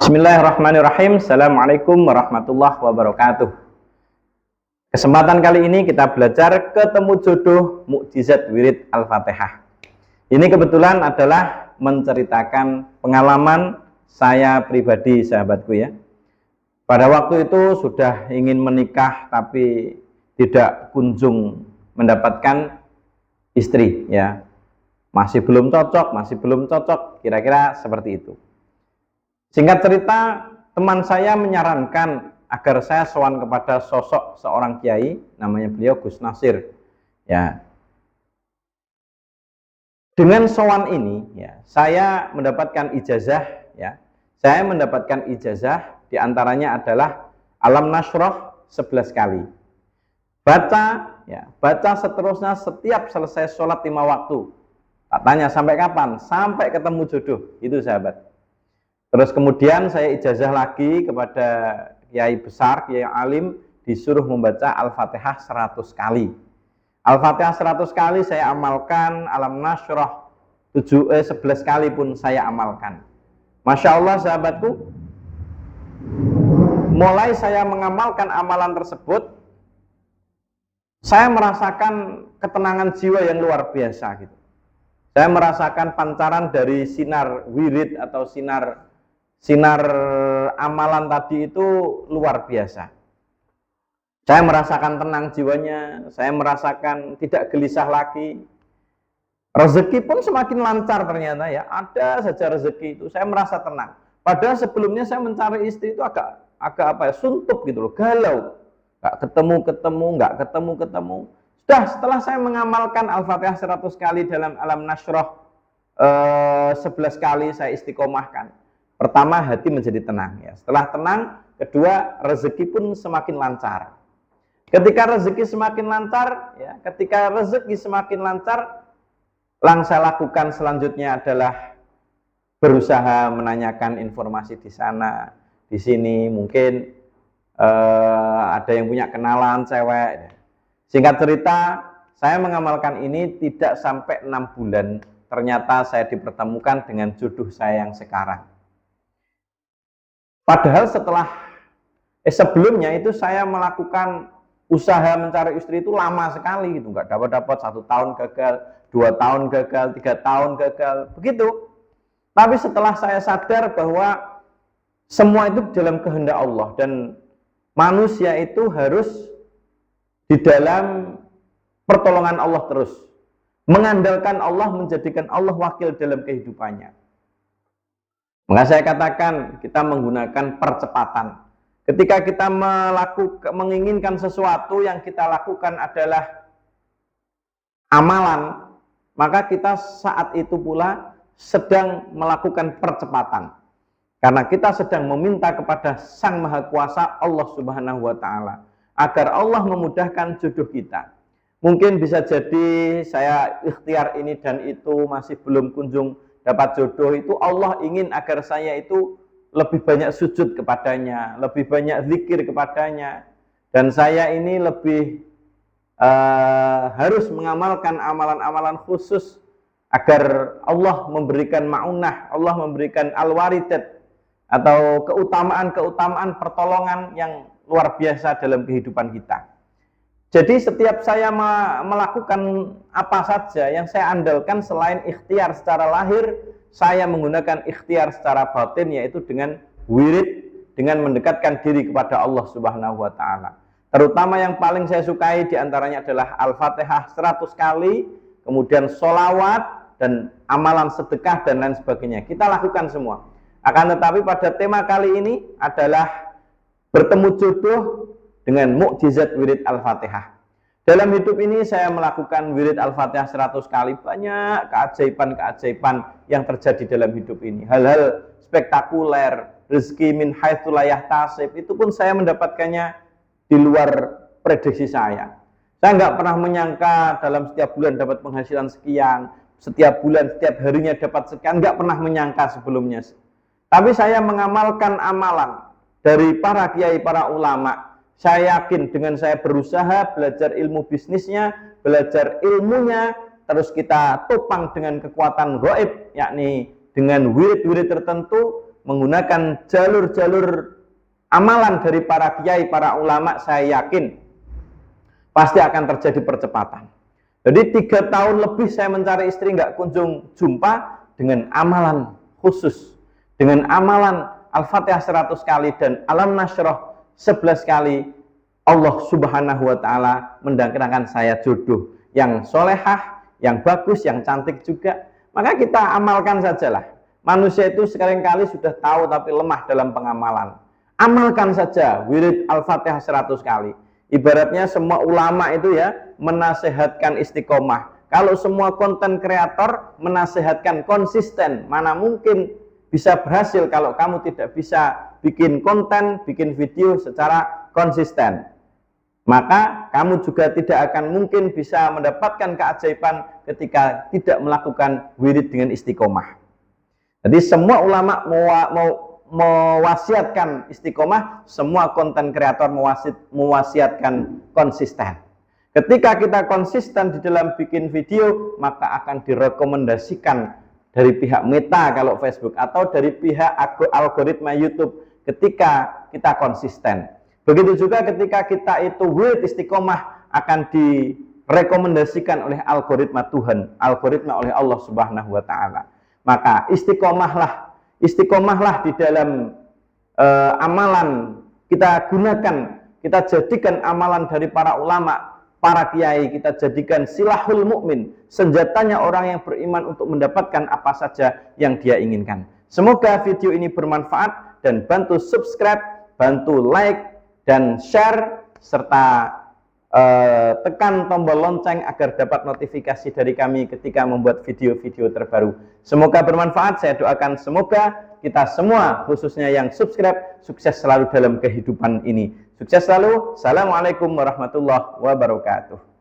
Bismillahirrahmanirrahim. Assalamualaikum warahmatullahi wabarakatuh. Kesempatan kali ini kita belajar ketemu jodoh mukjizat wirid Al-Fatihah. Ini kebetulan adalah menceritakan pengalaman saya pribadi, sahabatku ya. Pada waktu itu sudah ingin menikah tapi tidak kunjung mendapatkan istri ya. Masih belum cocok, kira-kira seperti itu. Singkat cerita, teman saya menyarankan agar saya sowan kepada sosok seorang kiai, namanya beliau Gus Nasir. Ya. Dengan sowan ini, ya, saya mendapatkan ijazah. Ya. Saya mendapatkan ijazah, diantaranya adalah Alam Nasroh 11 kali. Baca seterusnya setiap selesai sholat 5 waktu. Tak tanya sampai kapan? Sampai ketemu jodoh. Itu sahabat. Terus kemudian saya ijazah lagi kepada kiai besar, kiai alim, disuruh membaca Al-Fatihah 100 kali. Al-Fatihah 100 kali saya amalkan, Alam Nasroh 11 kali pun saya amalkan. Masya Allah sahabatku, mulai saya mengamalkan amalan tersebut, saya merasakan ketenangan jiwa yang luar biasa gitu. Saya merasakan pancaran dari sinar wirid atau sinar amalan tadi itu luar biasa. Saya merasakan tenang jiwanya, saya merasakan tidak gelisah lagi. Rezeki pun semakin lancar ternyata ya, ada saja rezeki itu, saya merasa tenang. Padahal sebelumnya saya mencari istri itu agak suntuk gitu loh, galau. Nggak ketemu. Sudah setelah saya mengamalkan Al-Fatihah 100 kali dalam Alam Nasroh 11 kali saya istiqomahkan. Pertama, hati menjadi tenang ya. Setelah tenang, kedua, rezeki pun semakin lancar. Ketika rezeki semakin lancar, yang saya lakukan selanjutnya adalah berusaha menanyakan informasi di sana, di sini. Mungkin ada yang punya kenalan cewek. Singkat cerita, saya mengamalkan ini tidak sampai 6 bulan. Ternyata saya dipertemukan dengan jodoh saya yang sekarang. Padahal sebelumnya itu saya melakukan usaha mencari istri itu lama sekali gitu, nggak dapat 1 tahun gagal, 2 tahun gagal, 3 tahun gagal, begitu. Tapi setelah saya sadar bahwa semua itu dalam kehendak Allah dan manusia itu harus di dalam pertolongan Allah terus, mengandalkan Allah, menjadikan Allah wakil dalam kehidupannya. Maka saya katakan kita menggunakan percepatan. Ketika kita menginginkan sesuatu yang kita lakukan adalah amalan, maka kita saat itu pula sedang melakukan percepatan. Karena kita sedang meminta kepada Sang Maha Kuasa Allah Subhanahu wa Ta'ala agar Allah memudahkan jodoh kita. Mungkin bisa jadi saya ikhtiar ini dan itu masih belum kunjung dapat jodoh, itu Allah ingin agar saya itu lebih banyak sujud kepadanya, lebih banyak zikir kepadanya, dan saya ini lebih harus mengamalkan amalan-amalan khusus agar Allah memberikan ma'unah, Allah memberikan al-waridat atau keutamaan pertolongan yang luar biasa dalam kehidupan kita. Jadi setiap saya melakukan apa saja yang saya andalkan selain ikhtiar secara lahir, saya menggunakan ikhtiar secara batin, yaitu dengan wirid, dengan mendekatkan diri kepada Allah Subhanahu wa Ta'ala. Terutama yang paling saya sukai diantaranya adalah Al-Fatihah 100 kali, kemudian sholawat dan amalan sedekah dan lain sebagainya. Kita lakukan semua. Akan tetapi pada tema kali ini adalah bertemu jodoh dengan mukjizat wirid Al-Fatihah. Dalam hidup ini saya melakukan wirid Al-Fatihah 100 kali. Banyak keajaiban yang terjadi dalam hidup ini. Hal-hal spektakuler, rezeki min haitsu la yahtasib, itu pun saya mendapatkannya di luar prediksi saya. Saya nggak pernah menyangka dalam setiap bulan dapat penghasilan sekian, setiap bulan, setiap harinya dapat sekian, nggak pernah menyangka sebelumnya. Tapi saya mengamalkan amalan dari para kiai, para ulama. Saya yakin dengan saya berusaha belajar ilmu bisnisnya, belajar ilmunya, terus kita topang dengan kekuatan gaib, yakni dengan wirid-wirid tertentu, menggunakan jalur-jalur amalan dari para kiai, para ulama, saya yakin pasti akan terjadi percepatan. Jadi 3 tahun lebih saya mencari istri nggak kunjung jumpa, dengan amalan khusus, dengan amalan Al-Fatihah 100 kali dan Alam Nashrah 11 kali, Allah Subhanahu wa Ta'ala mendatangkan saya jodoh yang solehah, yang bagus, yang cantik juga. Maka kita amalkan sajalah. Manusia itu seringkali sudah tahu tapi lemah dalam pengamalan. Amalkan saja wirid Al-Fatihah 100 kali. Ibaratnya semua ulama itu ya menasehatkan istiqomah. Kalau semua konten kreator menasehatkan konsisten, mana mungkin bisa berhasil kalau kamu tidak bisa bikin konten, bikin video secara konsisten. Maka kamu juga tidak akan mungkin bisa mendapatkan keajaiban ketika tidak melakukan wirid dengan istiqomah. Jadi semua ulama mewasiatkan istiqomah, semua konten kreator mewasiatkan konsisten. Ketika kita konsisten di dalam bikin video, maka akan direkomendasikan dari pihak Meta kalau Facebook, atau dari pihak algoritma YouTube ketika kita konsisten. Begitu juga ketika kita itu wirid istiqomah akan direkomendasikan oleh algoritma Tuhan, algoritma oleh Allah Subhanahu wa Ta'ala. Maka istiqomahlah di dalam amalan, kita gunakan, kita jadikan amalan dari para ulama, para kiai, kita jadikan silahul mukmin, senjatanya orang yang beriman untuk mendapatkan apa saja yang dia inginkan. Semoga video ini bermanfaat, dan bantu subscribe, bantu like dan share, serta tekan tombol lonceng agar dapat notifikasi dari kami ketika membuat video-video terbaru. Semoga bermanfaat, saya doakan semoga kita semua, khususnya yang subscribe, sukses selalu dalam kehidupan ini. Sukses selalu. Assalamualaikum warahmatullahi wabarakatuh.